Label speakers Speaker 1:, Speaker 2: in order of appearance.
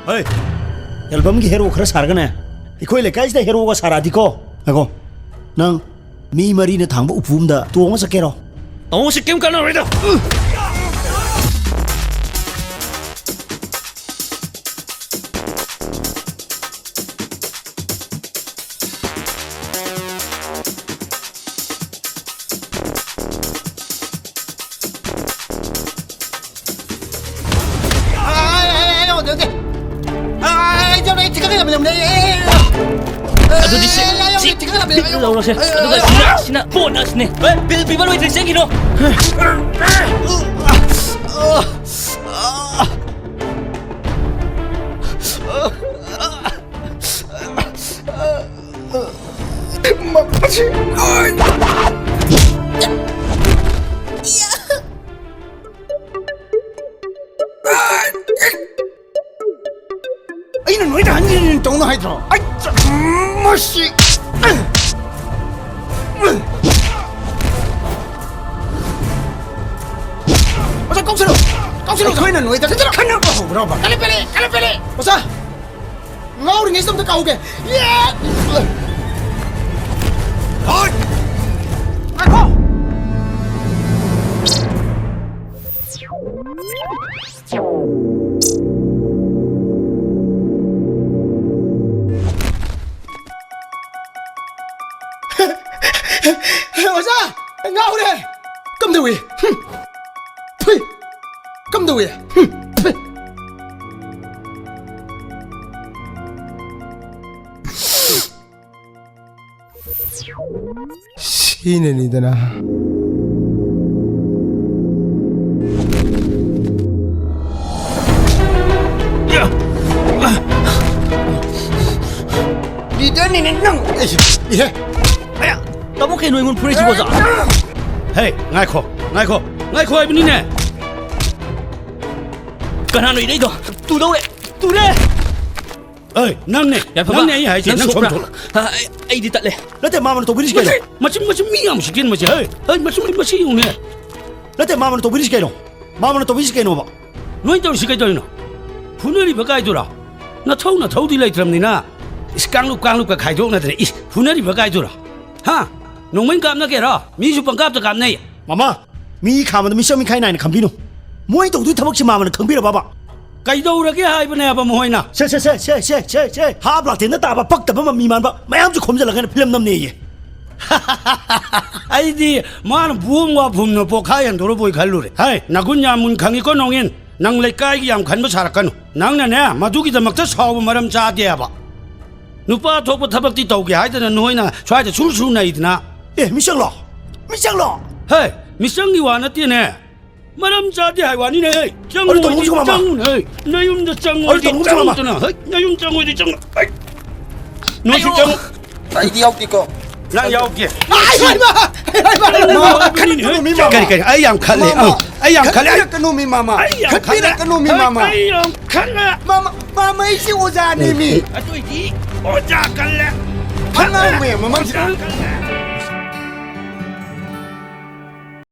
Speaker 1: Hey, 앨범 기 헤로 그래 사라가네. 이코일레 까지다 헤로가 사라디코. 아고, 난 미마리네 당부 우품다 두옹 sakero.
Speaker 2: Tao sẽ kiếm cả nó rồi đó. Aduh di sini. Đâu rồi xem. Xin buồn ở sini. Bị bắt đuổi sẽ kilo.
Speaker 3: 이는 왜 안 정도 하이드로? 아이, 뭐시? 어서 꽁스로 거기는 왜 이렇게 들어가는 거? 물어봐. 빨리. 어서. 우리 있으면 가오게. 예. 아고. 어서 나오래. 깜더위. 푸이. 깜더위. 신은이더나. 니들이는 능. 예.
Speaker 2: Tao muốn khi nuôi muốn phơi chỉ có rõ.
Speaker 1: Hey, ngay khô ai bên nè.
Speaker 2: Cần hàng nuôi đây rồi. Tụi đâu đấy? Tụi đây.
Speaker 1: Hey, nang nè như hay gì, nang chôm chôm.
Speaker 2: Ai đi tận đây.
Speaker 1: Nó để mà tụi biết cái đâu. Macam miam sih kan macam. Hey, macam yung nè. Nó để mà tụi biết cái đâu. Mà tụi biết cái đâu ba. Nuôi tao sih cái đâu nó. Phuneri ba cái đâu ra. Nó thâu đi lại làm gì na. Kang lu cái khai đâu na thế. Phuneri ba cái đâu ra. Ha? Nông民干那个了，民主帮干就干那。妈妈，米看嘛都米小米开奶呢，看比侬。每到对他们去妈妈的坑比了爸爸。该到了个还不呢，爸莫会呢。是，哈不拉天的打吧，北的爸妈米man吧，没样就控制了个film那么呢。哈哈哈哈哈！哎的，妈的不我不呢，不开人都不会看路的。哎，那个人们看一个农人，能来改个样看不差了看，能呢，马都给他们这烧不嘛人炸的吧。누파 토고 타박디 도게 하이드는 노이나 좌이드 출수나 이드나 예 미샹로 헤이 미샹이 와나띠네 마람자디 하이와니네 짱오이디 짱오네 나윤도 짱오이디 짱오잖아 헤이 나윤 짱오이디 짱오 노시 짱오
Speaker 3: 아이디 없기고
Speaker 1: 나 야오게
Speaker 3: 아이
Speaker 1: 아이양 칼레 아이양 칼레
Speaker 3: 그놈이 마마 그피라 그놈이 마마
Speaker 1: 아이양 칼레
Speaker 3: 마마 이시 오자님이
Speaker 1: 아또이디 오자 칼레
Speaker 3: 하나 왜 마마
Speaker 1: 칼레